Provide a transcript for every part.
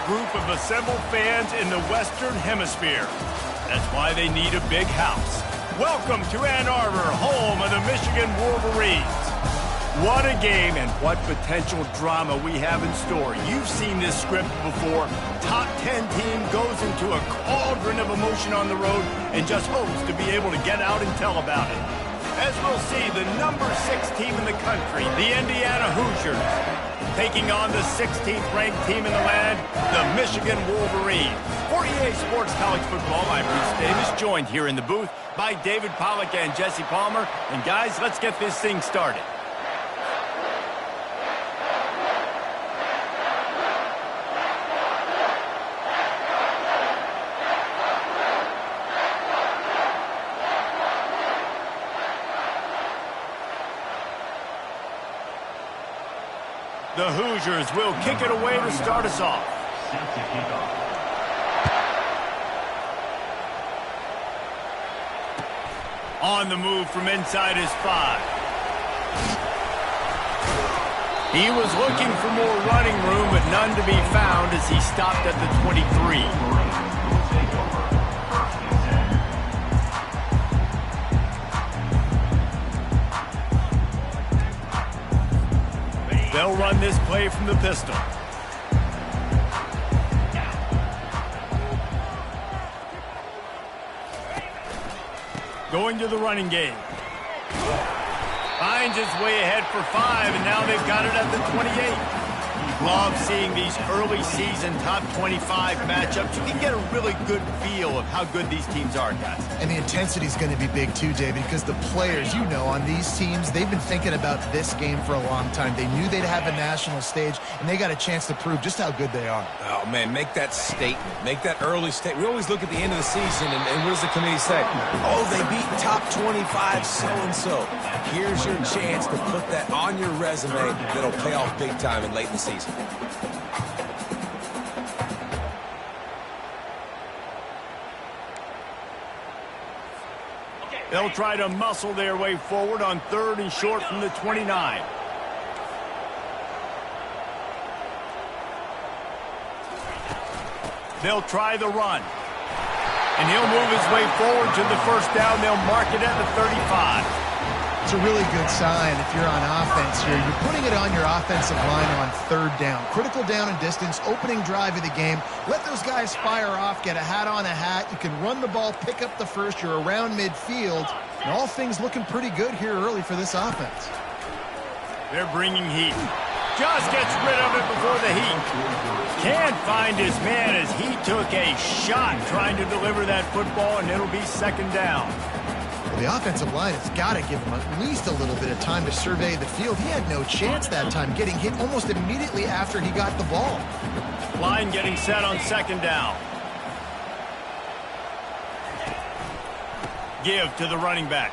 group of assembled fans in the Western Hemisphere. That's why they need a big house. Welcome to Ann Arbor, home of the Michigan Wolverines. What a game and what potential drama we have in store. You've seen this script before. Top 10 team goes into a cauldron of emotion on the road and just hopes to be able to get out and tell about it. As we'll see, the number 6 team in the country, the Indiana Hoosiers, taking on the 16th ranked team in the land, the Michigan Wolverines. For EA Sports College Football, I'm Bruce Davis, joined here in the booth by David Pollack and Jesse Palmer. And guys, let's get this thing started. The Hoosiers will kick it away to start us off. On the move from inside his 5. He was looking for more running room, but none to be found as he stopped at the 23. They'll run this play from the pistol. Going to the running game. Finds his way ahead for 5, and now they've got it at the 28. Love seeing these early season top 25 matchups. You can get a really good feel of how good these teams are, guys. And the intensity is going to be big too, David, because the players, you know, on these teams, they've been thinking about this game for a long time. They knew they'd have a national stage, and they got a chance to prove just how good they are. Oh, man, make that statement. Make that early statement. We always look at the end of the season, and what does the committee say? Oh, they beat top 25 so-and-so. Here's your chance to put that on your resume that'll pay off big time and late in the season. They'll try to muscle their way forward on 3rd and short from the 29. They'll try the run. And he'll move his way forward to the first down. They'll mark it at the 35. It's a really good sign if you're on offense here. You're putting it on your offensive line on 3rd down. Critical down and distance, opening drive of the game. Let those guys fire off, get a hat on a hat. You can run the ball, pick up the first. You're around midfield. And all things looking pretty good here early for this offense. They're bringing heat. Just gets rid of it before the heat. Can't find his man as he took a shot trying to deliver that football, and it'll be 2nd down. The offensive line has got to give him at least a little bit of time to survey the field. He had no chance that time, getting hit almost immediately after he got the ball. Line getting set on 2nd down. Give to the running back.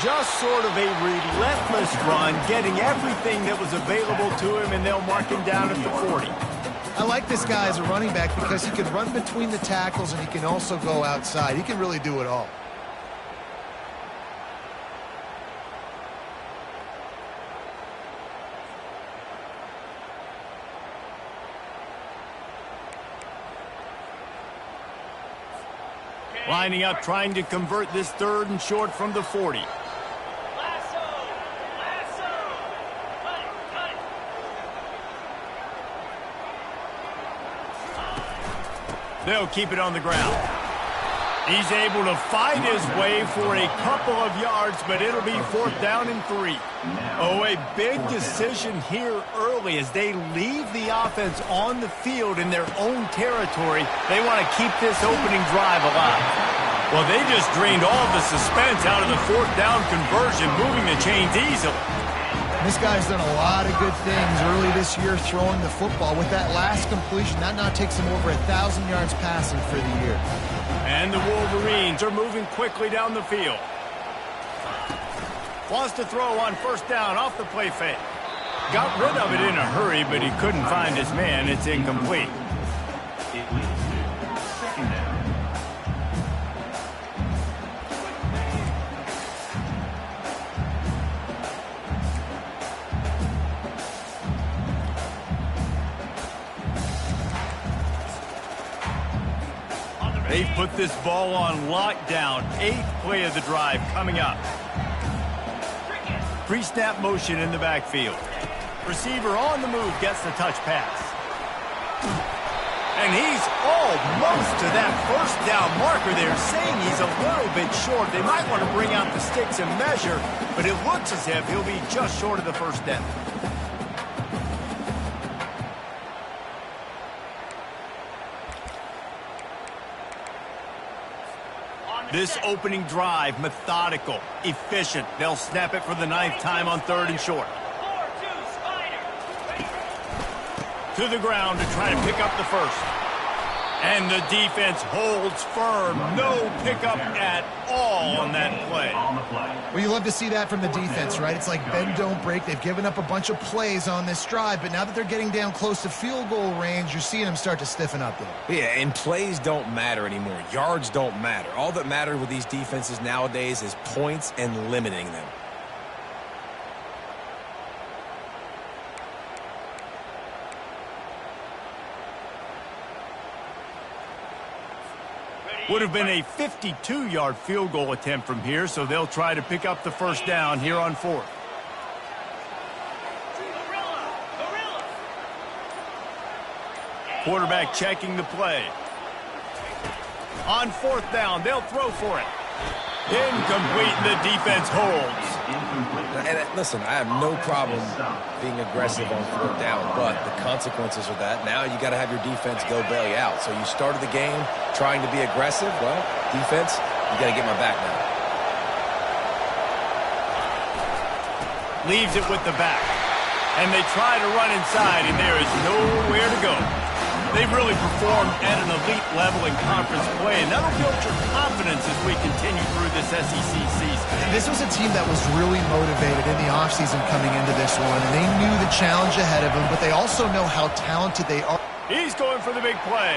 Just sort of a relentless run, getting everything that was available to him, and they'll mark him down at the 40. I like this guy as a running back because he can run between the tackles and he can also go outside. He can really do it all. Lining up, trying to convert this 3rd and short from the 40. They'll keep it on the ground. He's able to fight his way for a couple of yards, but it'll be 4th down and 3. Oh, a big decision here early as they leave the offense on the field in their own territory. They want to keep this opening drive alive. Well, they just drained all of the suspense out of the 4th down conversion, moving the chains easily. This guy's done a lot of good things early this year throwing the football. With that last completion, that now takes him over 1,000 yards passing for the year. And the Wolverines are moving quickly down the field. Wants to throw on 1st down off the play fake. Got rid of it in a hurry, but he couldn't find his man. It's incomplete. They've put this ball on lockdown. 8th play of the drive coming up. Pre-snap motion in the backfield. Receiver on the move gets the touch pass. And he's almost to that first down marker there, saying he's a little bit short. They might want to bring out the sticks and measure, but it looks as if he'll be just short of the first down. This opening drive, methodical, efficient. They'll snap it for the 9th time on 3rd and short. To the ground to try to pick up the first. And the defense holds firm. No pickup at all on that play. Well, you love to see that from the defense, right? It's like bend, don't break. They've given up a bunch of plays on this drive, but now that they're getting down close to field goal range, you're seeing them start to stiffen up there. Yeah, and plays don't matter anymore. Yards don't matter. All that matters with these defenses nowadays is points and limiting them. Would have been a 52-yard field goal attempt from here, so they'll try to pick up the first down here on 4th. Quarterback checking the play. On 4th down, they'll throw for it. Incomplete, and the defense holds. And listen, I have no problem being aggressive on 4th down, but the consequences of that, now you got to have your defense go bail you out. So you started the game trying to be aggressive. Well, defense, you got to get my back now. Leaves it with the back. And they try to run inside, and there is nowhere to go. They've really performed at an elite level in conference play, and that'll build your confidence as we continue through this SEC season. This was a team that was really motivated in the offseason coming into this one, and they knew the challenge ahead of them, but they also know how talented they are. He's going for the big play.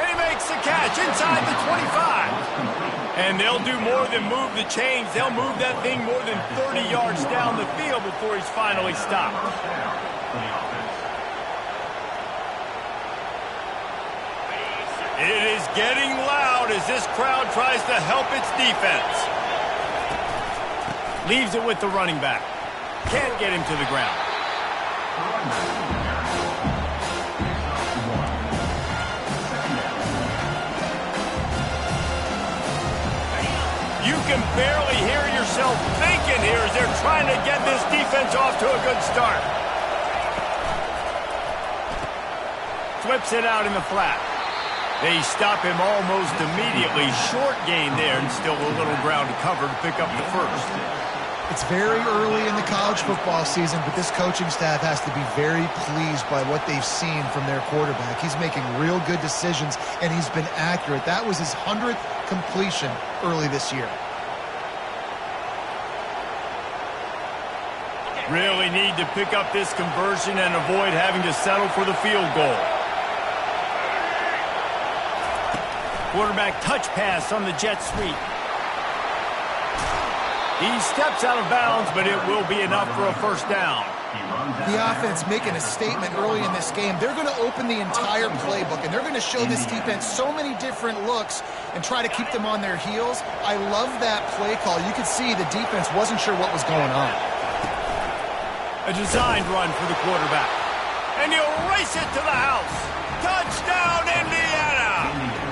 And he makes the catch inside the 25. And they'll do more than move the chains. They'll move that thing more than 30 yards down the field before he's finally stopped. It is getting loud as this crowd tries to help its defense. Leaves it with the running back. Can't get him to the ground. You can barely hear yourself thinking here as they're trying to get this defense off to a good start. Flips it out in the flat. They stop him almost immediately. Short gain there and still a little ground to cover to pick up the first. It's very early in the college football season, but this coaching staff has to be very pleased by what they've seen from their quarterback. He's making real good decisions, and he's been accurate. That was his 100th completion early this year. Really need to pick up this conversion and avoid having to settle for the field goal. Quarterback touch pass on the jet sweep. He steps out of bounds, but it will be enough for a first down. The offense making a statement early in this game. They're going to open the entire playbook, and they're going to show this defense so many different looks and try to keep them on their heels. I love that play call. You could see the defense wasn't sure what was going on. A designed run for the quarterback. And he'll race it to the house. Touchdown, Indiana!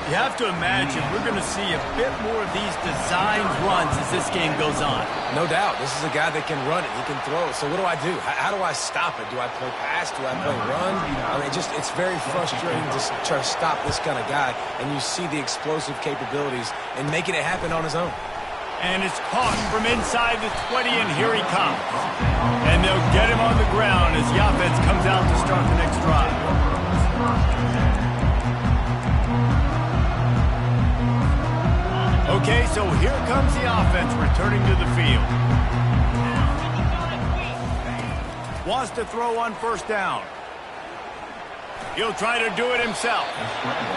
You have to imagine we're going to see a bit more of these designed runs as this game goes on. No doubt. This is a guy that can run it. He can throw it. So what do I do? How do I stop it? Do I play pass? Do I play run? I mean, it's very frustrating to try to stop this kind of guy, and you see the explosive capabilities and making it happen on his own. And it's caught from inside the 20, and here he comes. And they'll get him on the ground as the offense comes out to start the next drive. Okay, so here comes the offense returning to the field. Wants to throw on first down. He'll try to do it himself.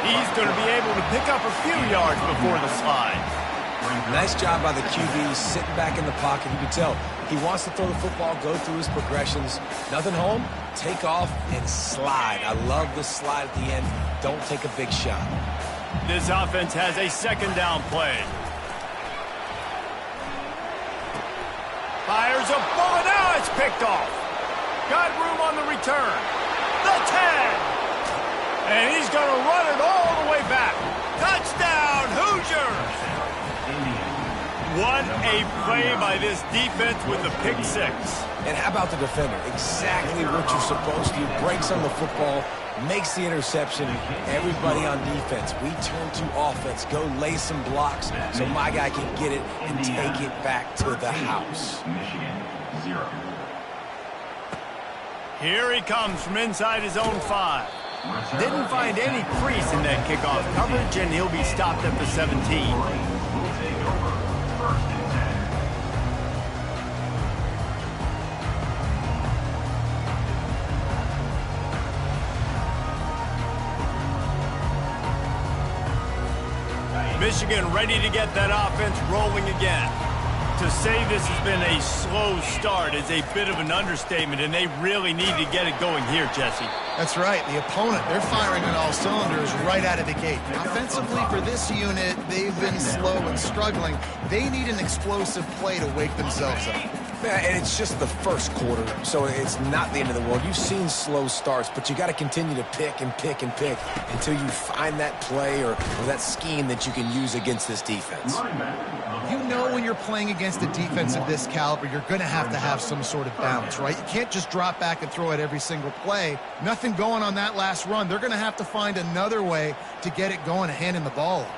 He's going to be able to pick up a few yards before the slide. Nice job by the QB, sitting back in the pocket. You can tell he wants to throw the football, go through his progressions. Nothing home, take off and slide. I love the slide at the end. Don't take a big shot. This offense has a second down play. Fires a bullet. Now it's picked off. Got room on the return. The 10. And he's going to run it all the way back. Touchdown, Hoosiers. What a play by this defense with the pick six. And how about the defender? Exactly what you're supposed to. Breaks on the football, makes the interception. Everybody on defense, we turn to offense. Go lay some blocks so my guy can get it and take it back to the house. Here he comes from inside his own 5. Didn't find any crease in that kickoff coverage, and he'll be stopped at the 17. Michigan ready to get that offense rolling again. To say this has been a slow start is a bit of an understatement, and they really need to get it going here, Jesse. That's right. The opponent, they're firing on all cylinders right out of the gate. Offensively, for this unit, they've been slow and struggling. They need an explosive play to wake themselves up. Yeah, and it's just the first quarter, so it's not the end of the world. You've seen slow starts, but you got to continue to pick and pick and pick until you find that play or that scheme that you can use against this defense. You know when you're playing against a defense of this caliber, you're going to have some sort of balance, right? You can't just drop back and throw it every single play. Nothing going on that last run. They're going to have to find another way to get it going and handing the ball off.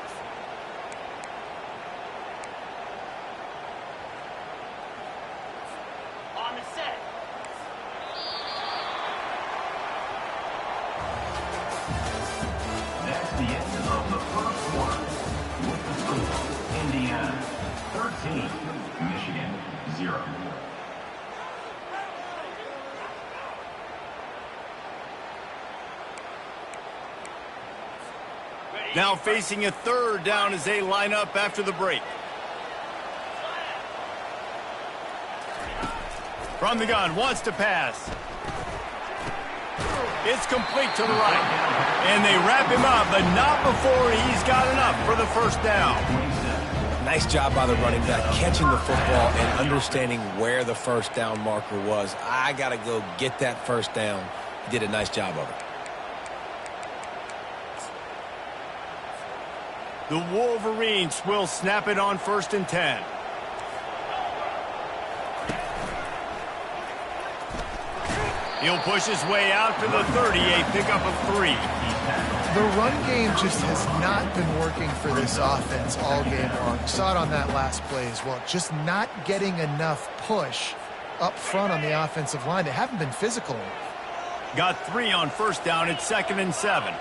Now facing a third down as they line up after the break. From the gun, wants to pass. It's complete to the right. And they wrap him up, but not before he's got enough for the first down. Nice job by the running back, catching the football and understanding where the first down marker was. I got to go get that first down. He did a nice job of it. The Wolverines will snap it on 1st and 10. He'll push his way out to the 30, a pickup of 3. The run game just has not been working for this offense all game long. You saw it on that last play as well. Just not getting enough push up front on the offensive line. They haven't been physical. Got 3 on 1st down. It's 2nd and 7.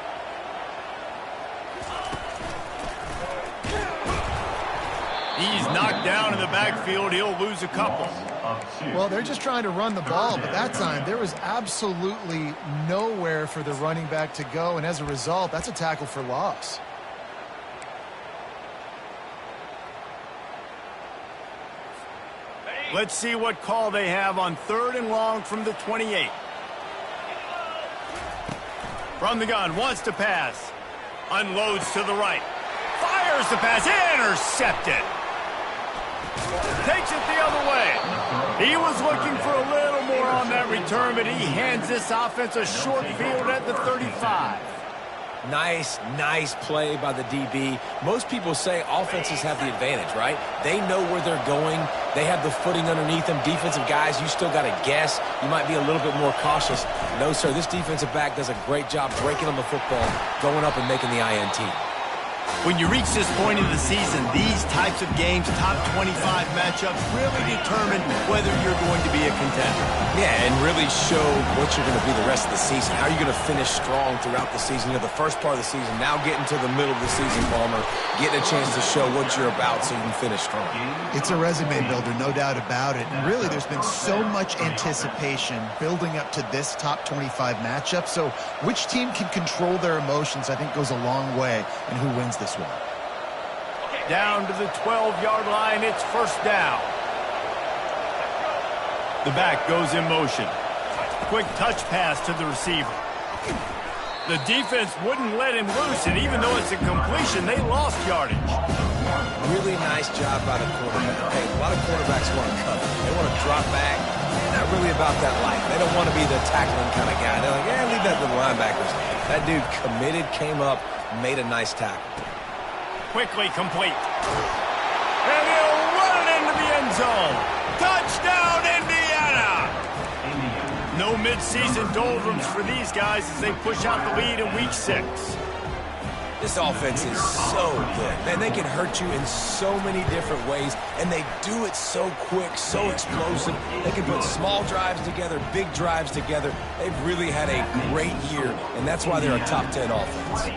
He's knocked down in the backfield. He'll lose a couple. Well, they're just trying to run the ball, but that time there was absolutely nowhere for the running back to go, and as a result, that's a tackle for loss. Let's see what call they have on 3rd and long from the 28. From the gun, wants to pass. Unloads to the right. Fires the pass. Intercepted. Takes it the other way. He was looking for a little more on that return, but he hands this offense a short field at the 35. Nice play by the DB. Most people say offenses have the advantage, right? They know where they're going. They have the footing underneath them. Defensive guys, you still got to guess. You might be a little bit more cautious. No, sir, this defensive back does a great job breaking on the football, going up and making the INT. When you reach this point in the season, these types of games, top 25 matchups, really determine whether you're going to be a contender. Yeah, and really show what you're going to be the rest of the season. How are you going to finish strong throughout the season? You know, the first part of the season, now getting to the middle of the season, Palmer, getting a chance to show what you're about so you can finish strong. It's a resume builder, no doubt about it. And really, there's been so much anticipation building up to this top 25 matchup. So which team can control their emotions, I think, goes a long way in who wins this one. Down to the 12-yard line, it's first down. The back goes in motion. Quick touch pass to the receiver. The defense wouldn't let him loose, and even though it's a completion, they lost yardage. Really nice job by the quarterback. Hey, a lot of quarterbacks want to cover. They want to drop back. They're not really about that life. They don't want to be the tackling kind of guy. They're like, yeah, leave that to the linebackers. That dude committed, came up, made a nice tackle. Quickly complete. And he'll run it into the end zone. Touchdown, Indiana! No midseason doldrums for these guys as they push out the lead in Week 6. This offense is so good. Man, they can hurt you in so many different ways, and they do it so quick, so explosive. They can put small drives together, big drives together. They've really had a great year, and that's why they're a top 10 offense.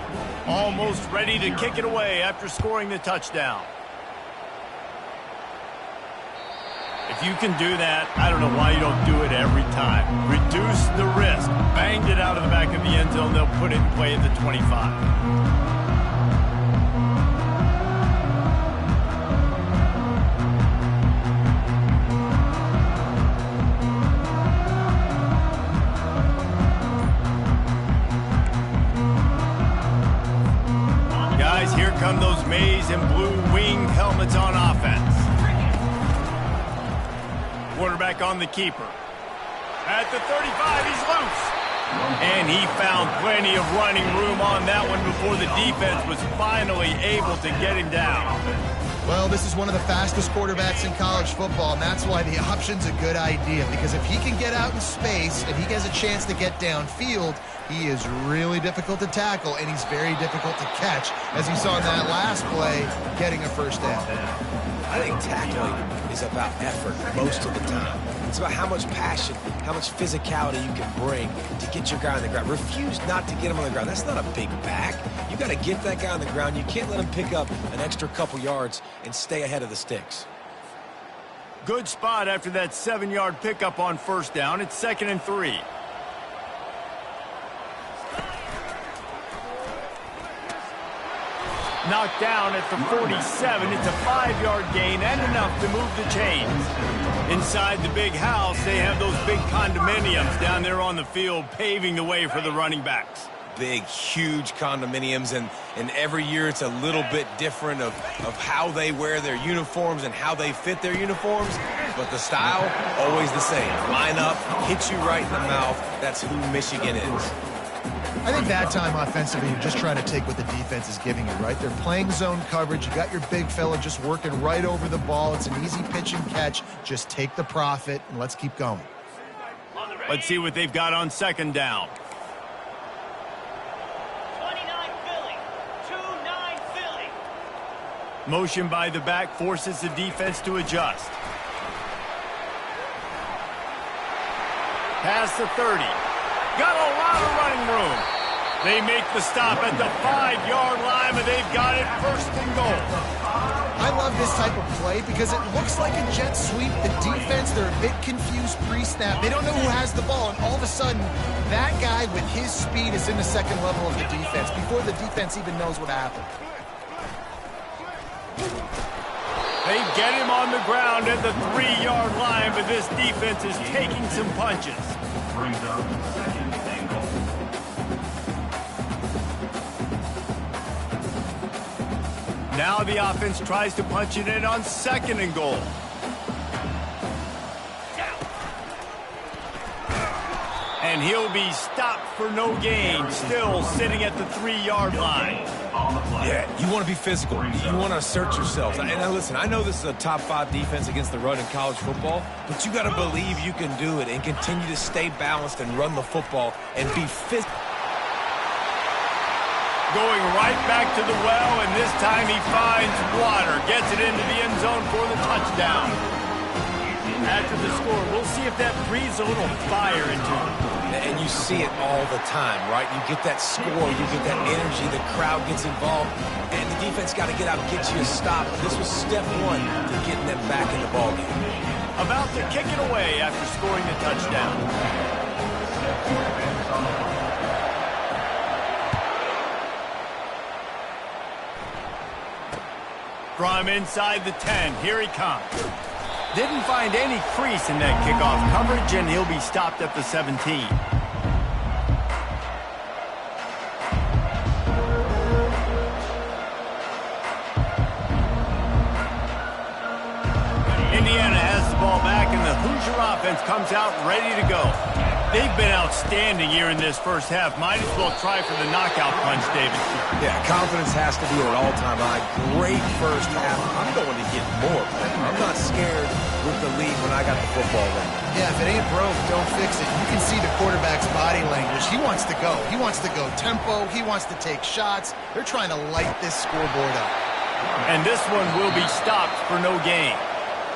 Almost ready to kick it away after scoring the touchdown. If you can do that, I don't know why you don't do it every time. Reduce the risk. Banged it out of the back of the end zone. They'll put it in play at the 25. Guys, here come those maize and blue winged helmets on offense. Quarterback on the keeper. At the 35, he's loose. And he found plenty of running room on that one before the defense was finally able to get him down. Well, this is one of the fastest quarterbacks in college football, and that's why the option's a good idea, because if he can get out in space and he has a chance to get downfield, he is really difficult to tackle, and he's very difficult to catch, as you saw in that last play, getting a first down. I think tackling is about effort most of the time. It's about how much passion, how much physicality you can bring to get your guy on the ground. Refuse not to get him on the ground. That's not a big back. You got to get that guy on the ground. You can't let him pick up an extra couple yards and stay ahead of the sticks. Good spot after that 7-yard pickup on first down. It's 2nd and 3. Knocked down at the 47. It's a 5-yard gain and enough to move the chains. Inside the big house, they have those big condominiums down there on the field paving the way for the running backs. Big, huge condominiums, and every year it's a little bit different of how they wear their uniforms and how they fit their uniforms, but the style, always the same. Line up, hit you right in the mouth. That's who Michigan is. I think that time offensively, you're just trying to take what the defense is giving you, right? They're playing zone coverage. You got your big fella just working right over the ball. It's an easy pitch and catch. Just take the profit, and let's keep going. Let's see what they've got on 2nd down. 29 Philly. 2-9 Philly. Motion by the back forces the defense to adjust. Past the 30. Got a lot of running room. They make the stop at the 5-yard line, but they've got it 1st and goal. I love this type of play because it looks like a jet sweep. The defense, they're a bit confused pre-snap. They don't know who has the ball, and all of a sudden, that guy with his speed is in the 2nd level of the defense before the defense even knows what happened. They get him on the ground at the 3-yard line, but this defense is taking some punches. Brings up 2nd and goal. Now the offense tries to punch it in on 2nd and goal. And he'll be stopped for no gain, still sitting at the 3-yard line. Yeah, you want to be physical. You want to assert yourself. And now listen, I know this is a top 5 defense against the run in college football, but you got to believe you can do it and continue to stay balanced and run the football and be physical. Going right back to the well, and this time he finds water. Gets it into the end zone for the touchdown. After the score, we'll see if that breathes a little fire into him. And you see it all the time, right? You get that score, you get that energy, the crowd gets involved, and the defense got to get out and get you a stop. This was step 1 to getting them back in the ballgame. About to kick it away after scoring the touchdown. From inside the 10, here he comes. Didn't find any crease in that kickoff coverage, and he'll be stopped at the 17. Indiana has the ball back, and the Hoosier offense comes out ready to go. They've been outstanding here in this first half. Might as well try for the knockout punch, David. Yeah, confidence has to be at an all-time high. Great first half. I'm going to get more. I'm not scared with the lead when I got the football in. Yeah, if it ain't broke, don't fix it. You can see the quarterback's body language. He wants to go. He wants to go tempo. He wants to take shots. They're trying to light this scoreboard up. And this one will be stopped for no gain.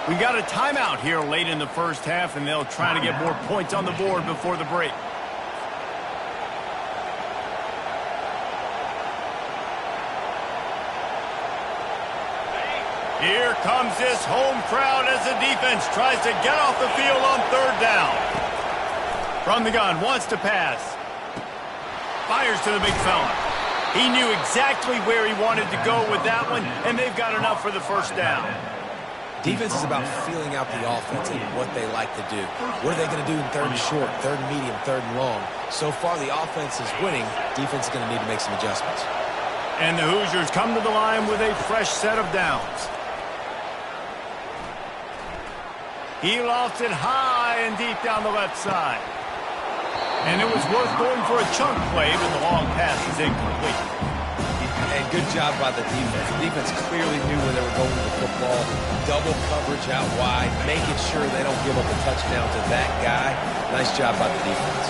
We got a timeout here late in the first half, and they'll try to get more points on the board before the break. Here comes this home crowd as the defense tries to get off the field on third down. From the gun, wants to pass. Fires to the big fella. He knew exactly where he wanted to go with that one, and they've got enough for the first down. Defense is about feeling out the offense and what they like to do. What are they going to do in third and short, third and medium, third and long? So far, the offense is winning. Defense is going to need to make some adjustments. And the Hoosiers come to the line with a fresh set of downs. He lofts it high and deep down the left side. And it was worth going for a chunk play, but the long pass is incomplete. And good job by the defense. The defense clearly knew where they were going with the football. Double coverage out wide, making sure they don't give up a touchdown to that guy. Nice job by the defense.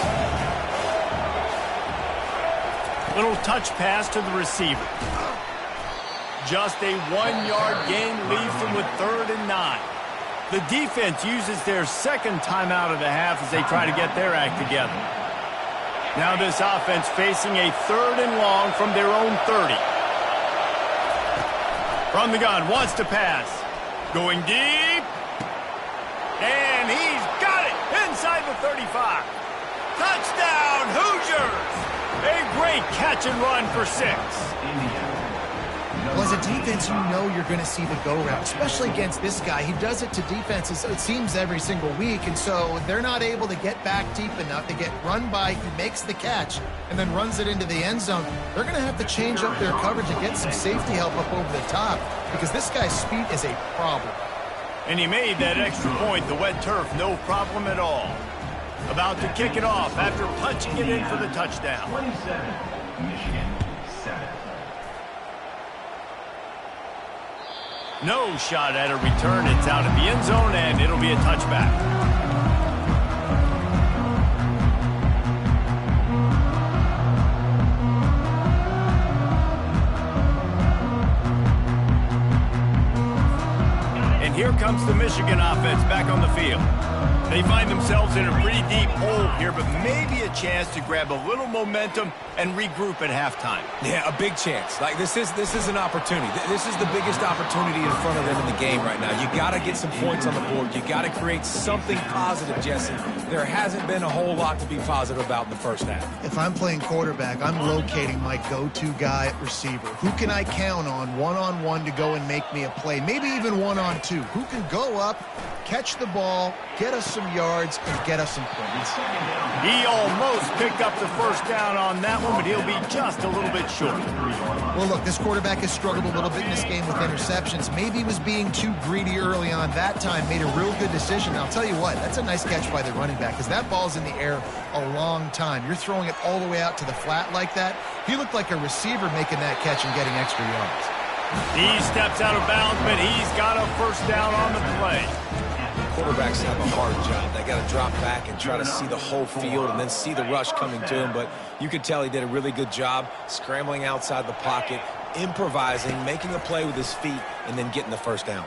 Little touch pass to the receiver. Just a 1-yard gain leaves them with 3rd and 9. The defense uses their second timeout of the half as they try to get their act together. Now this offense facing a 3rd and long from their own 30. From the gun, wants to pass. Going deep. And he's got it inside the 35. Touchdown, Hoosiers! A great catch and run for 6. Well, as a defense, you know you're going to see the go route, especially against this guy. He does it to defenses, it seems, every single week, and so they're not able to get back deep enough. They get run by, he makes the catch, and then runs it into the end zone. They're going to have to change up their coverage and get some safety help up over the top because this guy's speed is a problem. And he made that extra point, the wet turf, no problem at all. About to kick it off after punching it in for the touchdown. 27, Michigan, 7. No shot at a return. It's out of the end zone, and it'll be a touchback. And here comes the Michigan offense back on the field. They find themselves in a pretty deep hole here, but maybe a chance to grab a little momentum and regroup at halftime. Yeah, a big chance. Like this is an opportunity. This is the biggest opportunity in front of them in the game right now. You got to get some points on the board. You got to create something positive, Jesse. There hasn't been a whole lot to be positive about in the first half. If I'm playing quarterback, I'm locating my go-to guy at receiver. Who can I count on one-on-one to go and make me a play? Maybe even one-on-two. Who can go up, catch the ball, get us some yards, and get us some points? He almost picked up the first down on that one, but he'll be just a little bit short. Well, look, this quarterback has struggled a little bit in this game with interceptions. Maybe he was being too greedy early on. That time made a real good decision. And I'll tell you what, that's a nice catch by the running back because that ball's in the air a long time. You're throwing it all the way out to the flat like that. He looked like a receiver making that catch and getting extra yards. He steps out of bounds, but he's got a first down on the play. Quarterbacks have a hard job. They got to drop back and try to see the whole field and then see the rush coming to him. But you could tell he did a really good job scrambling outside the pocket, improvising, making a play with his feet, and then getting the first down.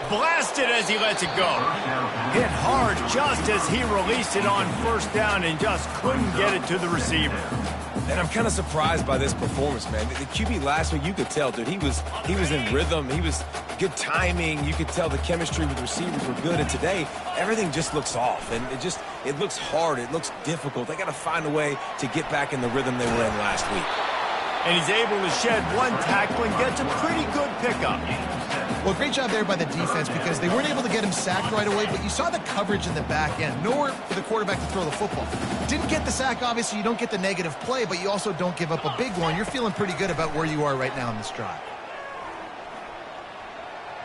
Blasted as he lets it go. Hit hard just as he released it on first down and just couldn't get it to the receiver. And I'm kind of surprised by this performance, man. The QB last week, you could tell, dude, he was in rhythm. He was good timing. You could tell the chemistry with the receivers were good. And today, everything just looks off. And it looks hard. It looks difficult. They got to find a way to get back in the rhythm they were in last week. And he's able to shed one tackle and gets a pretty good pickup. Well, great job there by the defense because they weren't able to get him sacked right away, but you saw the coverage in the back end. Nowhere for the quarterback to throw the football. Didn't get the sack, obviously. You don't get the negative play, but you also don't give up a big one. You're feeling pretty good about where you are right now in this drive.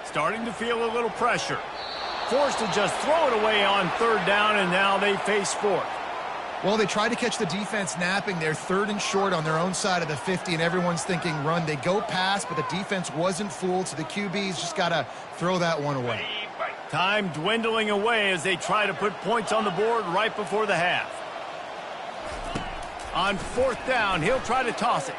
Starting to feel a little pressure. Forced to just throw it away on third down, and now they face fourth. Well, they tried to catch the defense napping. They're 3rd and short on their own side of the 50, and everyone's thinking run. They go pass, but the defense wasn't fooled, so the QB's just got to throw that one away. Time dwindling away as they try to put points on the board right before the half. On 4th down, he'll try to toss it.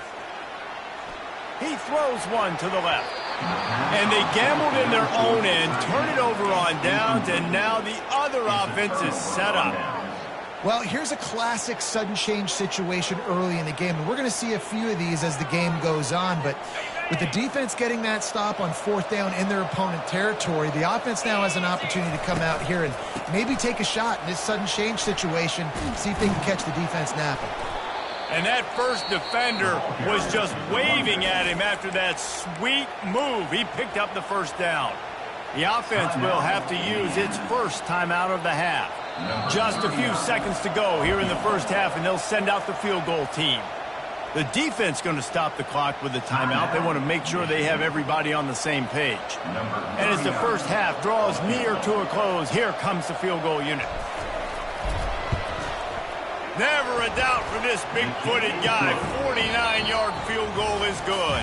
He throws one to the left. And they gambled in their own end, turn it over on downs, and now the other offense is set up. Well, here's a classic sudden change situation early in the game, and we're going to see a few of these as the game goes on, but with the defense getting that stop on 4th down in their opponent territory, the offense now has an opportunity to come out here and maybe take a shot in this sudden change situation, see if they can catch the defense napping. And that first defender was just waving at him after that sweet move. He picked up the first down. The offense will have to use its first timeout of the half. Just a few seconds to go here in the first half, and they'll send out the field goal team. The defense going to stop the clock with the timeout. They want to make sure they have everybody on the same page. And as the first half draws near to a close, here comes the field goal unit. Never a doubt for this big-footed guy. 49-yard field goal is good.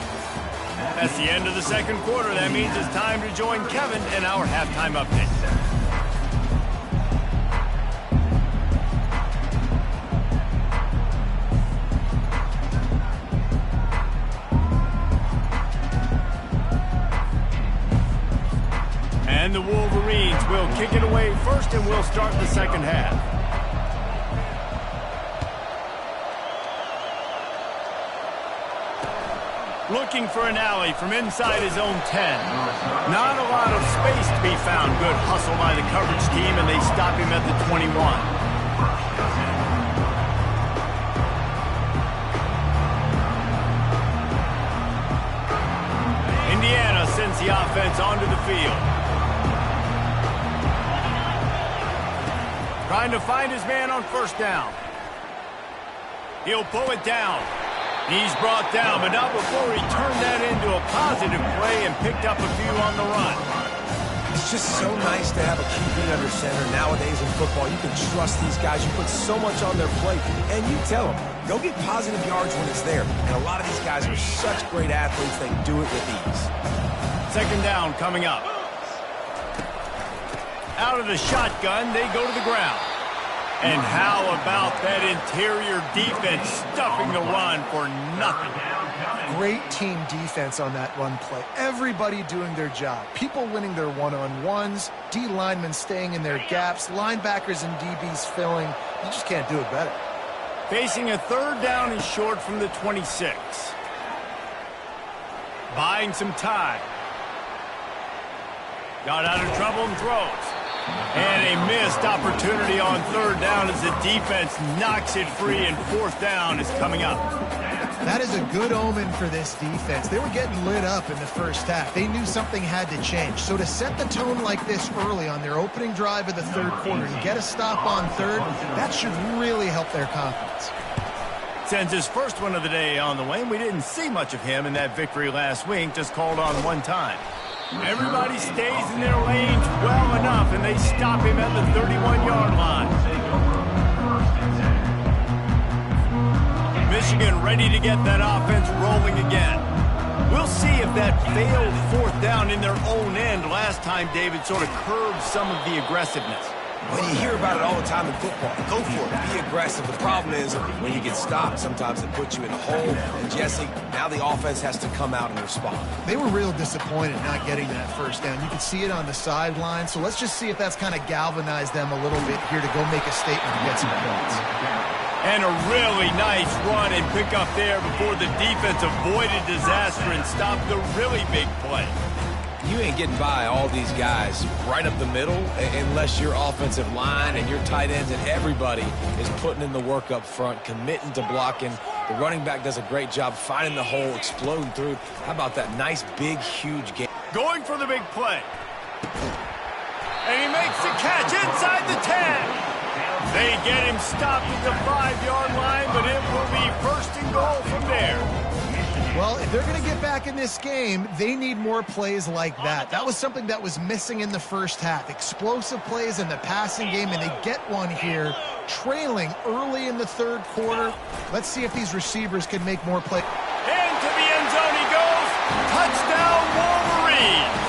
That's the end of the second quarter. That means it's time to join Kevin in our halftime update. And the Wolverines will kick it away first, and we'll start the second half. Looking for an alley from inside his own 10. Not a lot of space to be found. Good hustle by the coverage team, and they stop him at the 21. Indiana sends the offense onto the field. Trying to find his man on first down. He'll pull it down. He's brought down, but not before he turned that into a positive play and picked up a few on the run. It's just so nice to have a QB under center. Nowadays in football, you can trust these guys. You put so much on their plate, and you tell them, go get positive yards when it's there. And a lot of these guys are such great athletes, they do it with ease. Second down coming up. Out of the shotgun, they go to the ground. And how about that interior defense stuffing the run for nothing? Great team defense on that run play. Everybody doing their job. People winning their one-on-ones, D linemen staying in their gaps, linebackers and DBs filling. You just can't do it better. Facing a third down and short from the 26. Buying some time. Got out of trouble and throws. And a missed opportunity on third down as the defense knocks it free, and fourth down is coming up. That is a good omen for this defense. They were getting lit up in the first half. They knew something had to change. So to set the tone like this early on their opening drive of the third quarter and get a stop on third, that should really help their confidence. Sends his first one of the day on the way, and we didn't see much of him in that victory last week, just called on one time. Everybody stays in their lanes well enough, and they stop him at the 31-yard line. Michigan ready to get that offense rolling again. We'll see if that failed fourth down in their own end last time, David, sort of curbed some of the aggressiveness. When you hear about it all the time in football, go for it, be aggressive. The problem is when you get stopped, sometimes it puts you in a hole. And Jesse, now the offense has to come out and respond. They were real disappointed not getting that first down. You could see it on the sideline. So let's just see if that's kind of galvanized them a little bit here to go make a statement and get some points. And a really nice run and pick up there before the defense avoided disaster and stopped the really big play. You ain't getting by all these guys right up the middle unless your offensive line and your tight ends and everybody is putting in the work up front, committing to blocking The running back does a great job finding the hole, exploding through. How about that nice, big, huge game? Going for the big play. And he makes the catch inside the 10. They get him stopped at the 5-yard line, but it will be first and goal from there. Well, if they're going to get back in this game, they need more plays like that. That was something that was missing in the first half. Explosive plays in the passing game, and they get one here, trailing early in the third quarter. Let's see if these receivers can make more plays. Into the end zone he goes. Touchdown, Wolverines.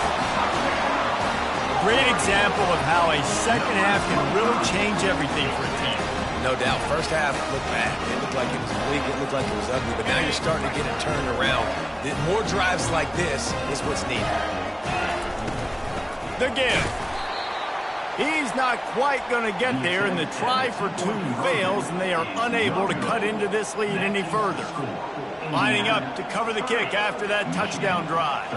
Great example of how a second half can really change everything for a team. No doubt. First half looked bad. It looked like it was weak. It looked like it was ugly. But now you're starting to get it turned around. More drives like this is what's needed. The give. He's not quite going to get there, and the try for two fails, and they are unable to cut into this lead any further. Lining up to cover the kick after that touchdown drive.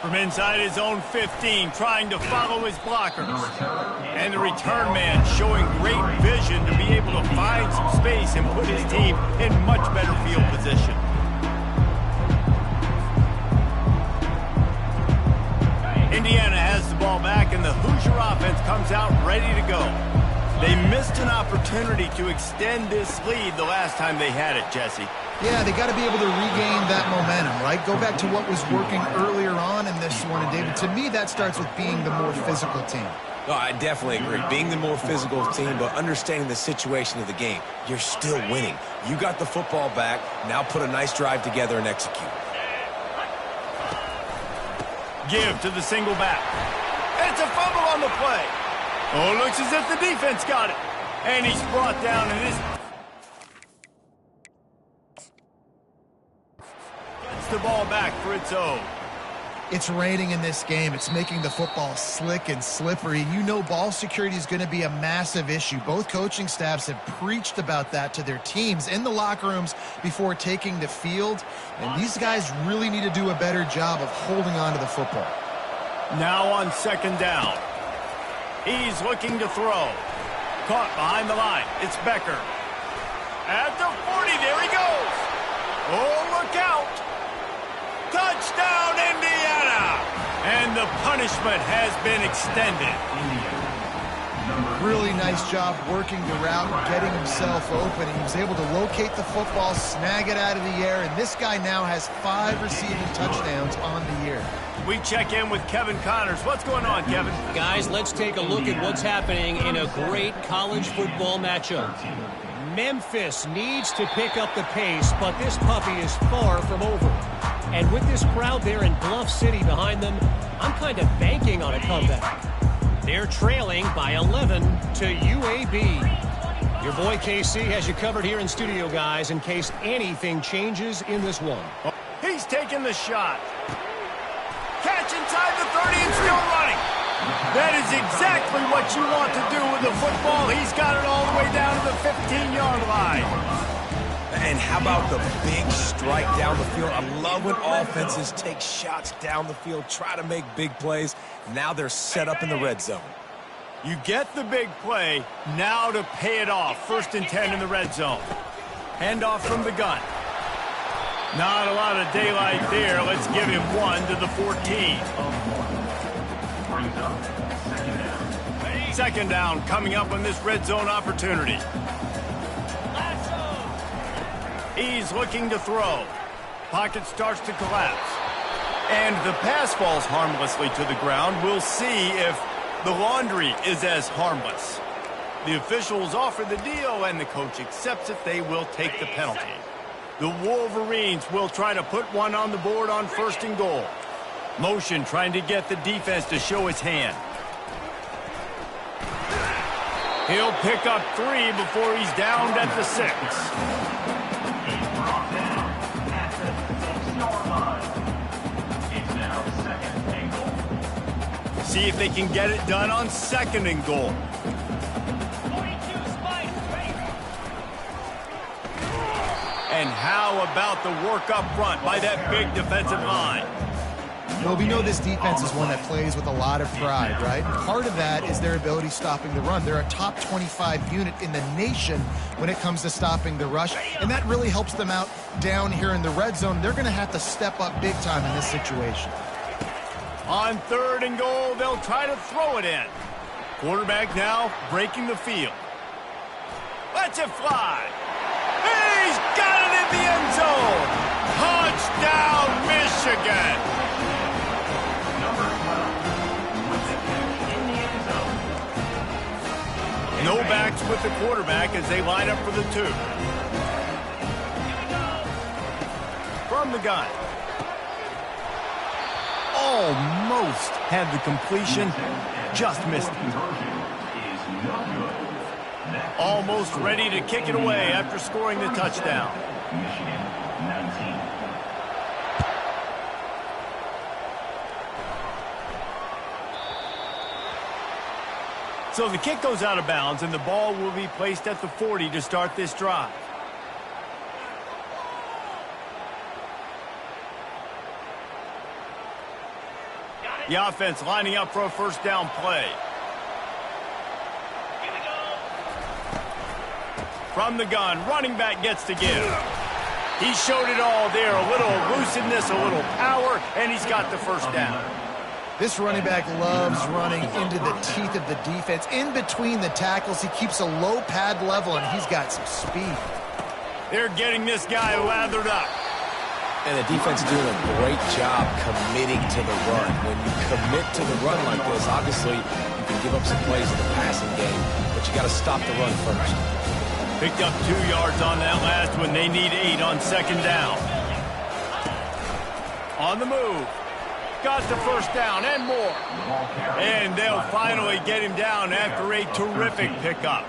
From inside his own 15, trying to follow his blockers. And the return man showing great vision to be able to find some space and put his team in much better field position. Indiana has the ball back, and the Hoosier offense comes out ready to go. They missed an opportunity to extend this lead the last time they had it, Jesse. Yeah, they got to be able to regain that momentum, right? Go back to what was working earlier on in this one. And, David, to me, that starts with being the more physical team. No, I definitely agree. Being the more physical team, but understanding the situation of the game. You're still winning. You got the football back. Now put a nice drive together and execute. Give to the single back. It's a fumble on the play. Oh, looks as if the defense got it. And he's brought down, and this gets the ball back for its own. It's raining in this game. It's making the football slick and slippery. You know ball security is going to be a massive issue. Both coaching staffs have preached about that to their teams in the locker rooms before taking the field. And these guys really need to do a better job of holding on to the football. Now on second down. He's looking to throw. Caught behind the line. It's Becker. At the 40, there he goes. Oh, look out. Touchdown, Indiana! And the punishment has been extended. Really nice job working the route and getting himself open. He was able to locate the football, snag it out of the air, and this guy now has 5 receiving touchdowns on the year. We check in with Kevin Connors. What's going on, Kevin? Guys, let's take a look at what's happening in a great college football matchup. Memphis needs to pick up the pace, but this puppy is far from over. And with this crowd there in Bluff City behind them, I'm kind of banking on a comeback. They're trailing by 11 to UAB. Your boy KC has you covered here in studio, guys, in case anything changes in this one. He's taking the shot. Catch inside the 30 and still running. That is exactly what you want to do with the football. He's got it all the way down to the 15-yard line. And how about the big strike down the field? I love when offenses take shots down the field, try to make big plays. Now they're set up in the red zone. You get the big play, now to pay it off. 1st and 10 in the red zone. Handoff from the gun. Not a lot of daylight there. Let's give him 1 to the 14. Second down coming up on this red zone opportunity. He's looking to throw. Pocket starts to collapse. And the pass falls harmlessly to the ground. We'll see if the laundry is as harmless. The officials offer the deal, and the coach accepts it. They will take the penalty. The Wolverines will try to put one on the board on 1st and goal. Motion trying to get the defense to show his hand. He'll pick up 3 before he's downed at the 6. See if they can get it done on 2nd and goal. And how about the work up front by that big defensive line? Well, we know this defense is one that plays with a lot of pride, right? Part of that is their ability stopping the run. They're a top 25 unit in the nation when it comes to stopping the rush, and that really helps them out down here in the red zone. They're going to have to step up big time in this situation. On 3rd and goal, they'll try to throw it in. Quarterback now breaking the field. Lets it fly. He's got it in the end zone. Touchdown, Michigan. Number 12 with the catch in the end zone. No backs with the quarterback as they line up for the 2. From the gun. Almost had the completion, just missed it. Almost ready to kick it away after scoring the touchdown. Michigan 19. So the kick goes out of bounds, and the ball will be placed at the 40 to start this drive. The offense lining up for a first down play. From the gun, running back gets to give. He showed it all there. A little elusiveness, a little power, and he's got the first down. This running back loves running into the teeth of the defense. In between the tackles, he keeps a low pad level, and he's got some speed. They're getting this guy lathered up. And the defense is doing a great job committing to the run. When you commit to the run like this, obviously you can give up some plays in the passing game, but you got to stop the run first. Picked up 2 yards on that last one. They need 8 on 2nd down. On the move. Got the first down and more. And they'll finally get him down after a terrific pickup.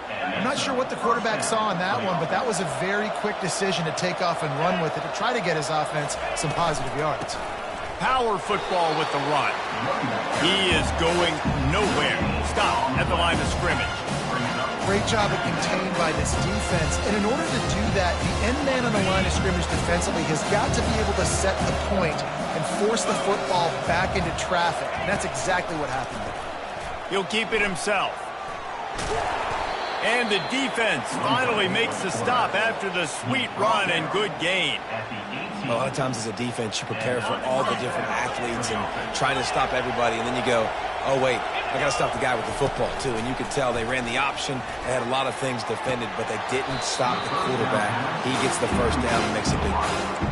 I'm not sure what the quarterback saw on that one, but that was a very quick decision to take off and run with it to try to get his offense some positive yards. Power football with the run. He is going nowhere. Stop at the line of scrimmage. Great job of contained by this defense. And in order to do that, the end man on the line of scrimmage defensively has got to be able to set the point and force the football back into traffic. And that's exactly what happened there. He'll keep it himself. And the defense finally makes the stop after the sweet run and good gain. A lot of times as a defense, you prepare for all the different athletes and trying to stop everybody, and then you go, oh, wait, I got to stop the guy with the football, too. And you could tell they ran the option. They had a lot of things defended, but they didn't stop the quarterback. He gets the first down and makes a big play.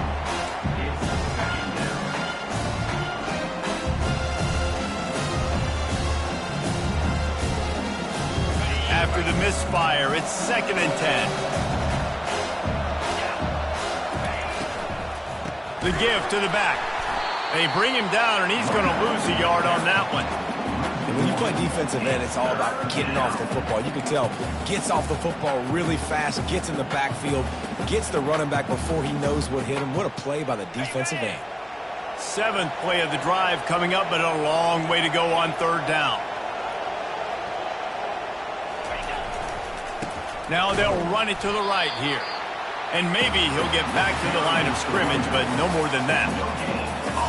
After the misfire, it's 2nd and 10. The give to the back. They bring him down, and he's going to lose a yard on that one. And when you play defensive end, it's all about getting off the football. You can tell, gets off the football really fast, gets in the backfield, gets the running back before he knows what hit him. What a play by the defensive end. 7th play of the drive coming up, but a long way to go on 3rd down. Now they'll run it to the right here. And maybe he'll get back to the line of scrimmage, but no more than that.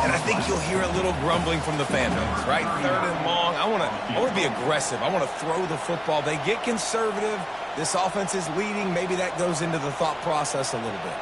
And I think you'll hear a little grumbling from the fan base, right? 3rd and long. I want to be aggressive. I want to throw the football. They get conservative. This offense is leading. Maybe that goes into the thought process a little bit.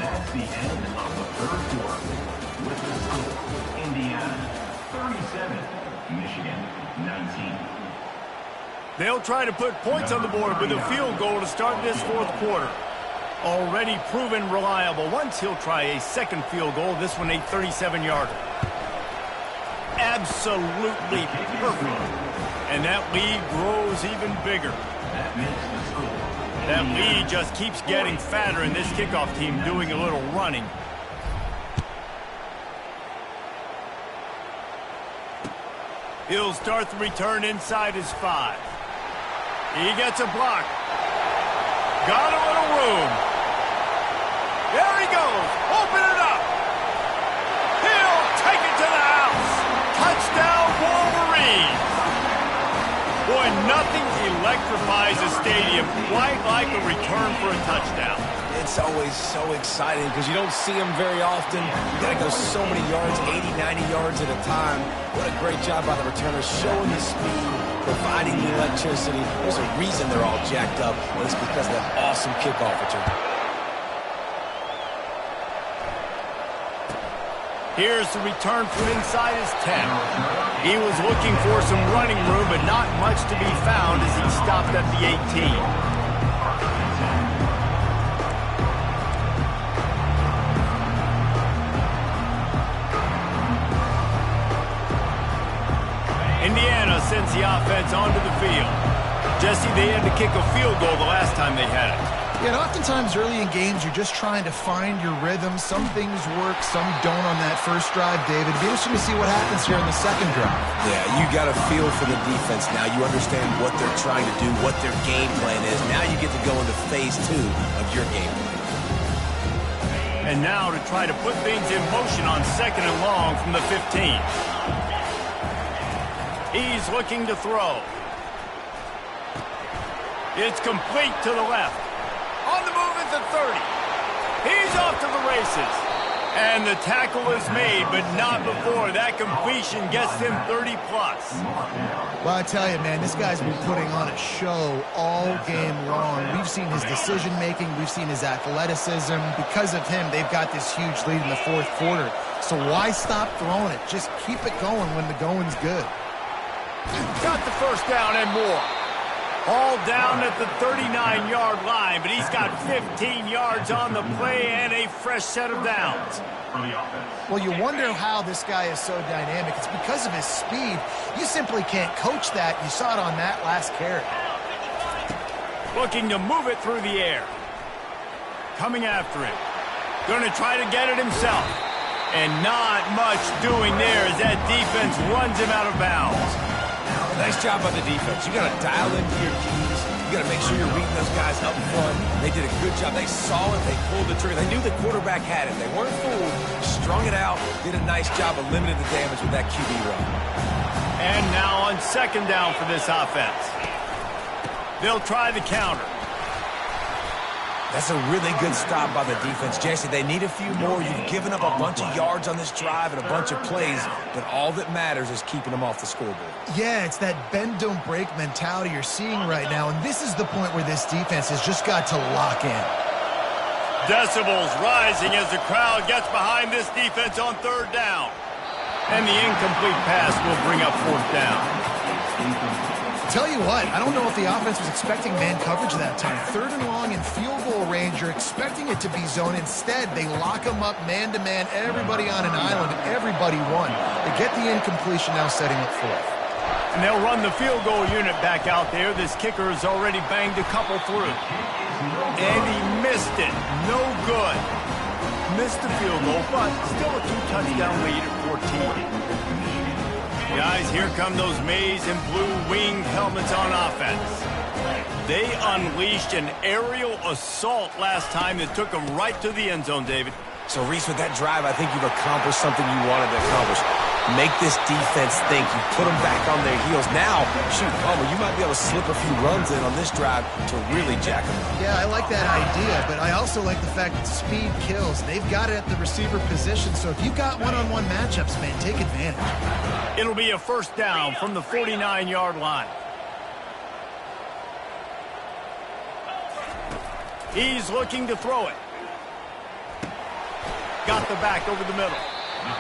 That's the end of the 3rd quarter. With the score, Indiana 37, Michigan 19. They'll try to put points on the board with a field goal to start this 4th quarter. Already proven reliable. Once he'll try a 2nd field goal, this one a 37-yarder. Absolutely perfect. And that lead grows even bigger. That makes the score. That lead just keeps getting fatter, and this kickoff team doing a little running. He'll start the return inside his 5. He gets a block. Got a little room. There he goes. Open it up. He'll take it to the house. Touchdown, Wolverines. Boy, nothing electrifies a stadium quite like a return for a touchdown. It's always so exciting because you don't see them very often. You got to go so many yards, 80, 90 yards at a time. What a great job by the returner, showing the speed, providing the electricity. There's a reason they're all jacked up, and it's because of that awesome kickoff return. Here's the return from inside his 10. He was looking for some running room, but not much to be found as he stopped at the 18. Indiana sends the offense onto the field. Jesse, they had to kick a field goal the last time they had it. Yeah, and oftentimes early in games, you're just trying to find your rhythm. Some things work, some don't on that first drive, David. It'll be interesting to see what happens here in the second drive. Yeah, you got a feel for the defense now. You understand what they're trying to do, what their game plan is. Now you get to go into phase 2 of your game plan. And now to try to put things in motion on 2nd and long from the 15. He's looking to throw. It's complete to the left. On the move at the 30. He's off to the races. And the tackle is made, but not before. That completion gets him 30-plus. Well, I tell you, man, this guy's been putting on a show all game long. We've seen his decision-making. We've seen his athleticism. Because of him, they've got this huge lead in the 4th quarter. So why stop throwing it? Just keep it going when the going's good. Got the first down and more. All down at the 39-yard line, but he's got 15 yards on the play and a fresh set of downs. Well, you wonder how this guy is so dynamic. It's because of his speed. You simply can't coach that. You saw it on that last carry. Looking to move it through the air. Coming after him. Going to try to get it himself. And not much doing there as that defense runs him out of bounds. Nice job by the defense. You got to dial into your keys. You got to make sure you're reading those guys up front. They did a good job. They saw it. They pulled the trigger. They knew the quarterback had it. They weren't fooled. Strung it out. Did a nice job of limiting the damage with that QB run. And now on 2nd down for this offense. They'll try the counter. That's a really good stop by the defense. Jesse, they need a few more. You've given up a bunch of yards on this drive and a bunch of plays, but all that matters is keeping them off the scoreboard. Yeah, it's that bend, don't break mentality you're seeing right now, and this is the point where this defense has just got to lock in. Decibels rising as the crowd gets behind this defense on 3rd down. And the incomplete pass will bring up 4th down. Tell you what, I don't know if the offense was expecting man coverage that time. 3rd and long in field goal range, you're expecting it to be zone. Instead, they lock them up man-to-man, everybody on an island, and everybody won. They get the incompletion, now setting up 4th. And they'll run the field goal unit back out there. This kicker has already banged a couple through. And he missed it. No good. Missed the field goal, but still a 2-touchdown lead at 14. Guys, here come those maize and blue winged helmets on offense. They unleashed an aerial assault last time that took them right to the end zone, David. So, Reese, with that drive, I think you've accomplished something you wanted to accomplish. Make this defense think. You put them back on their heels. Now, shoot, Palmer, you might be able to slip a few runs in on this drive to really jack them up. Yeah, I like that idea, but I also like the fact that speed kills. They've got it at the receiver position, so if you've got one-on-one matchups, man, take advantage. It'll be a 1st down from the 49-yard line. He's looking to throw it. Got the back over the middle.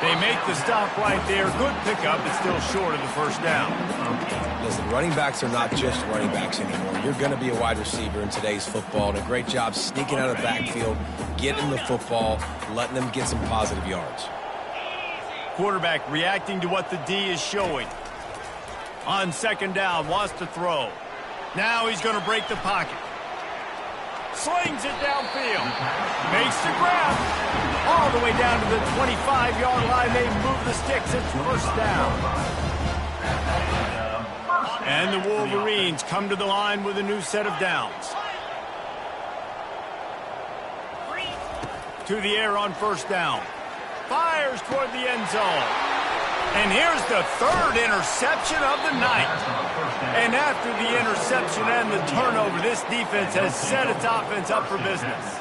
They make the stop right there. Good pickup, but still short of the 1st down. Listen, running backs are not just running backs anymore. You're going to be a wide receiver in today's football, and a great job sneaking out of the backfield, getting the football, letting them get some positive yards. Quarterback reacting to what the D is showing. On 2nd down, wants to throw. Now he's going to break the pocket. Slings it downfield. Makes the grab. All the way down to the 25-yard line. They move the sticks. It's 1st down. And the Wolverines come to the line with a new set of downs. To the air on first down. Fires toward the end zone. And here's the third interception of the night. And after the interception and the turnover, this defense has set its offense up for business.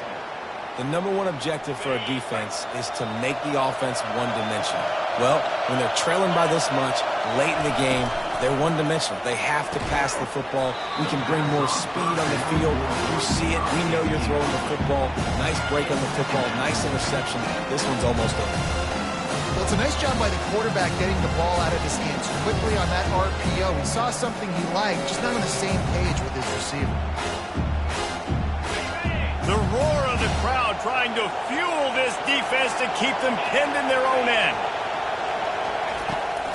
The number one objective for a defense is to make the offense one-dimensional. Well, when they're trailing by this much, late in the game, they're one-dimensional. They have to pass the football. We can bring more speed on the field. You see it. We know you're throwing the football. Nice break on the football. Nice interception. This one's almost over. Well, it's a nice job by the quarterback getting the ball out of his hands quickly on that RPO. He saw something he liked, just not on the same page with his receiver. The roar of the crowd trying to fuel this defense to keep them pinned in their own end.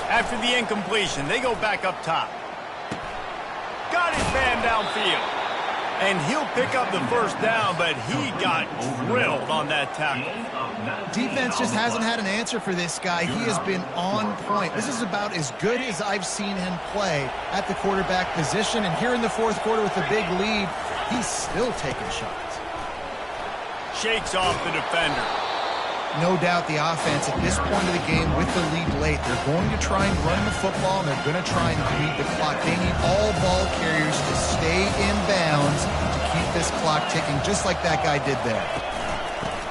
After the incompletion, they go back up top. Got his man downfield. And he'll pick up the first down, but he got drilled on that tackle. Defense just hasn't had an answer for this guy. He has been on point. This is about as good as I've seen him play at the quarterback position. And here in the fourth quarter with a big lead, he's still taking shots. Shakes off the defender. No doubt the offense at this point of the game with the lead late, they're going to try and run the football, and they're going to try and beat the clock. They need all ball carriers to stay in bounds to keep this clock ticking, just like that guy did there.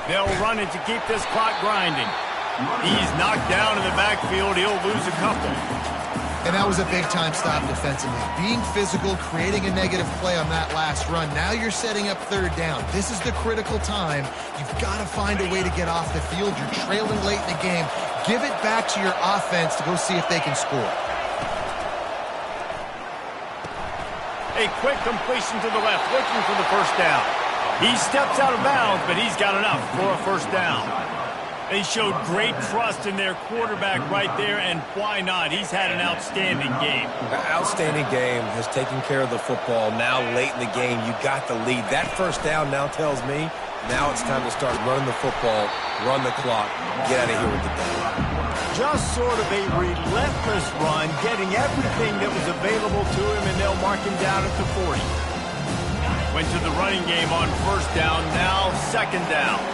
They'll run it to keep this clock grinding. He's knocked down in the backfield. He'll lose a couple. And that was a big-time stop defensively. Being physical, creating a negative play on that last run. Now you're setting up third down. This is the critical time. You've got to find a way to get off the field. You're trailing late in the game. Give it back to your offense to go see if they can score. A quick completion to the left, looking for the first down. He steps out of bounds, but he's got enough for a first down. They showed great trust in their quarterback right there, and why not? He's had an outstanding game. An outstanding game, has taken care of the football. Now late in the game, you got the lead. That first down now tells me now it's time to start running the football, run the clock, get out of here with the ball. Just sort of a relentless run, getting everything that was available to him, and they'll mark him down at the 40. Went to the running game on first down, now second down.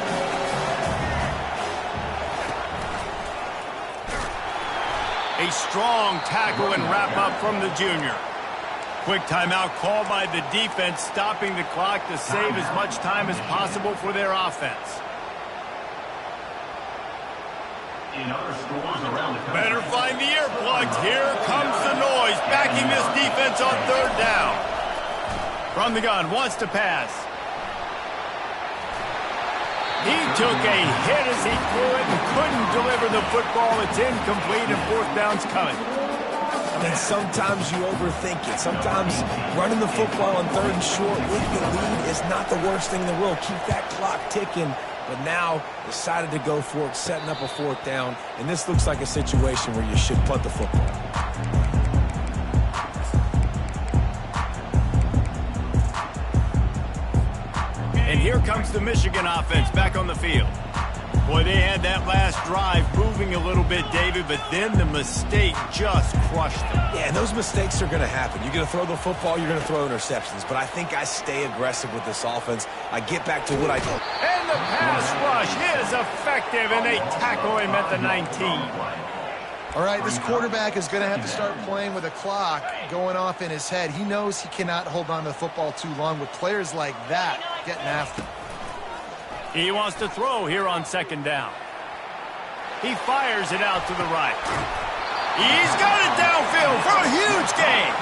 A strong tackle and wrap-up from the junior. Quick timeout called by the defense, stopping the clock to save as much time as possible for their offense. Better find the earplugs. Here comes the noise, backing this defense on third down. From the gun, wants to pass. He took a hit as he threw it and couldn't deliver the football. It's incomplete and fourth down's coming. I mean, sometimes you overthink it. Sometimes running the football on third and short with the lead is not the worst thing in the world. Keep that clock ticking. But now decided to go for it, setting up a fourth down. And this looks like a situation where you should punt the football. And here comes the Michigan offense back on the field. Boy, they had that last drive moving a little bit, David, but then the mistake just crushed them. Yeah, and those mistakes are going to happen. You're going to throw the football, you're going to throw interceptions. But I think I stay aggressive with this offense. I get back to what I do. And the pass rush is effective, and they tackle him at the 19. All right, this quarterback is going to have to start playing with a clock going off in his head. He knows he cannot hold on to the football too long with players like that getting after him. He wants to throw here on second down. He fires it out to the right. He's got it downfield for a huge gain.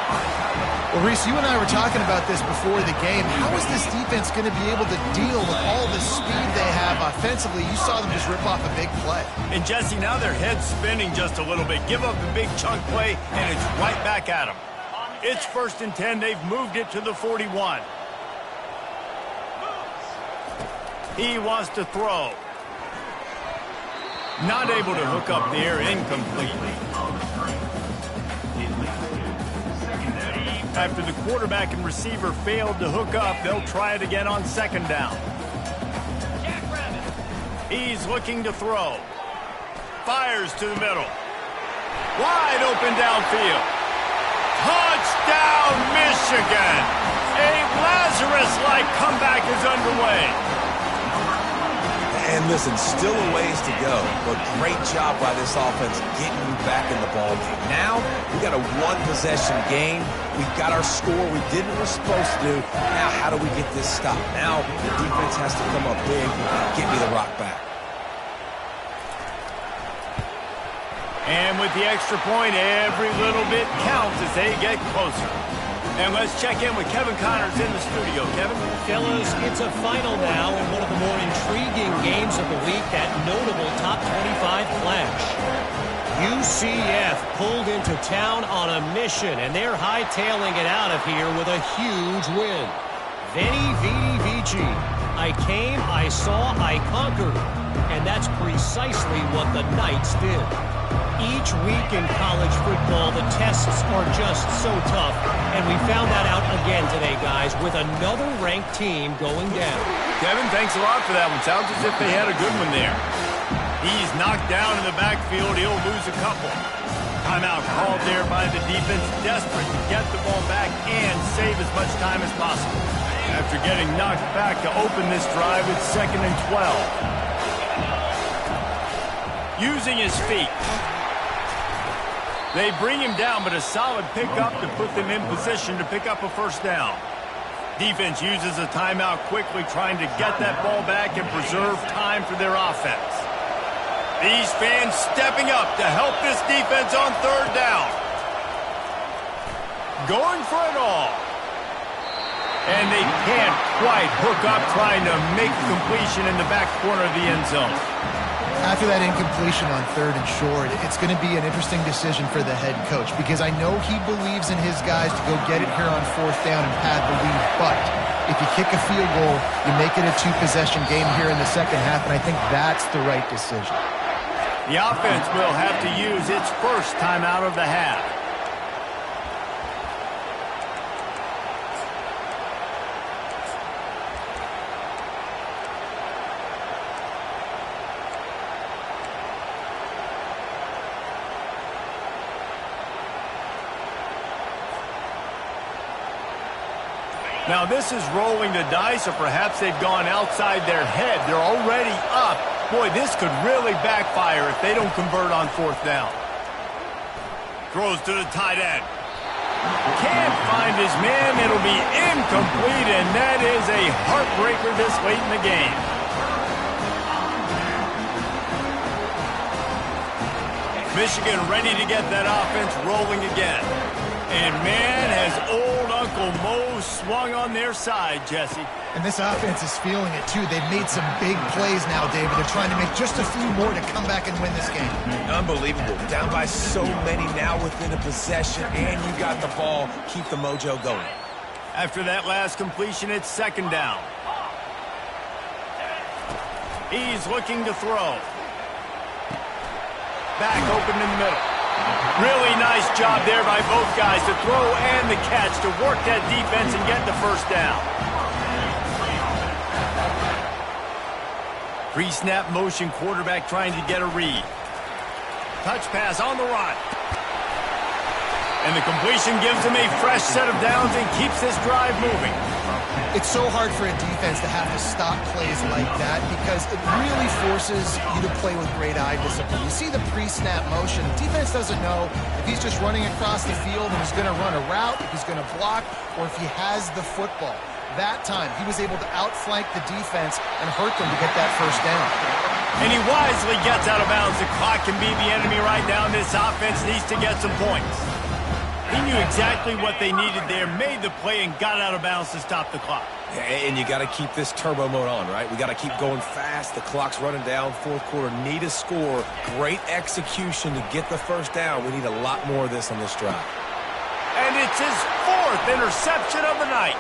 Well, Reese, you and I were talking about this before the game. How is this defense going to be able to deal with all the speed they have offensively? You saw them just rip off a big play. And, Jesse, now their head's spinning just a little bit. Give up a big chunk play, and it's right back at them. It's 1st and 10. They've moved it to the 41. He wants to throw. Not able to hook up there, incomplete. After the quarterback and receiver failed to hook up, they'll try it again on second down. He's looking to throw. Fires to the middle. Wide open downfield. Touchdown, Michigan! A Lazarus-like comeback is underway. And listen, still a ways to go, but great job by this offense getting you back in the ball game. Now, we got a one-possession game. We got our score. We did what we're supposed to do. Now, how do we get this stopped? Now, the defense has to come up big and get me the rock back. And with the extra point, every little bit counts as they get closer. And let's check in with Kevin Connors in the studio. Kevin? Fellas, it's a final now in one of the more intriguing games of the week, that notable top 25 clash. UCF pulled into town on a mission, and they're hightailing it out of here with a huge win. Veni, Vidi, Vici. I came, I saw, I conquered. And that's precisely what the Knights did. Each week in college football, the tests are just so tough, and we found that out again today, guys, with another ranked team going down. Kevin, thanks a lot for that one. Sounds as if they had a good one there. He's knocked down in the backfield. He'll lose a couple. Timeout called there by the defense, desperate to get the ball back and save as much time as possible. After getting knocked back to open this drive, it's 2nd and 12. Using his feet. They bring him down, but a solid pickup to put them in position to pick up a first down. Defense uses a timeout quickly, trying to get that ball back and preserve time for their offense. These fans stepping up to help this defense on 3rd down. Going for it all. And they can't quite hook up, trying to make completion in the back corner of the end zone. After that incompletion on 3rd and short, it's going to be an interesting decision for the head coach, because I know he believes in his guys to go get it here on 4th down and pad the lead, but if you kick a field goal, you make it a 2-possession game here in the second half, and I think that's the right decision. The offense will have to use its first timeout of the half. Now, this is rolling the dice, or perhaps they've gone outside their head. They're already up. Boy, this could really backfire if they don't convert on 4th down. Throws to the tight end. Can't find his man. It'll be incomplete, and that is a heartbreaker this late in the game. Michigan ready to get that offense rolling again. And, man, has old Uncle Mo swung on their side, Jesse. And this offense is feeling it, too. They've made some big plays now, David. They're trying to make just a few more to come back and win this game. Unbelievable. Down by so many now within a possession, and you got the ball. Keep the mojo going. After that last completion, it's 2nd down. He's looking to throw. Back open in the middle. Really nice job there by both guys to throw and the catch to work that defense and get the first down. Pre-snap motion, quarterback trying to get a read. Touch pass on the run. And the completion gives him a fresh set of downs and keeps this drive moving. It's so hard for a defense to have to stop plays like that, because it really forces you to play with great eye discipline. You see the pre-snap motion. The defense doesn't know if he's just running across the field and he's going to run a route, if he's going to block, or if he has the football. That time, he was able to outflank the defense and hurt them to get that first down. And he wisely gets out of bounds. The clock can be the enemy right now, and this offense needs to get some points. He knew exactly what they needed there, made the play, and got out of bounds to stop the clock. And you got to keep this turbo mode on, right? We got to keep going fast. The clock's running down. 4th quarter, need a score. Great execution to get the first down. We need a lot more of this on this drive. And it's his 4th interception of the night.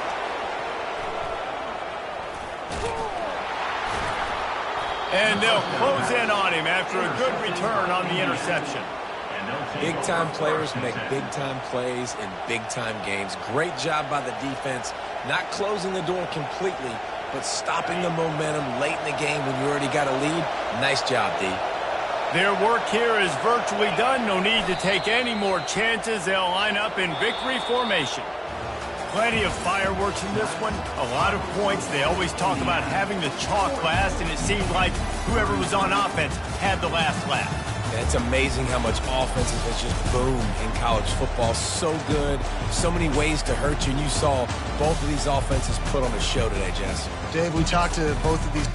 And they'll close in on him after a good return on the interception. Big-time players make big-time plays in big-time games. Great job by the defense, not closing the door completely, but stopping the momentum late in the game when you already got a lead. Nice job, D. Their work here is virtually done. No need to take any more chances. They'll line up in victory formation. Plenty of fireworks in this one. A lot of points. They always talk about having the chalk last, and it seemed like whoever was on offense had the last laugh. Yeah, it's amazing how much offense has just boomed in college football. So good. So many ways to hurt you. And you saw both of these offenses put on a show today, Jess. Dave, we talked to both of these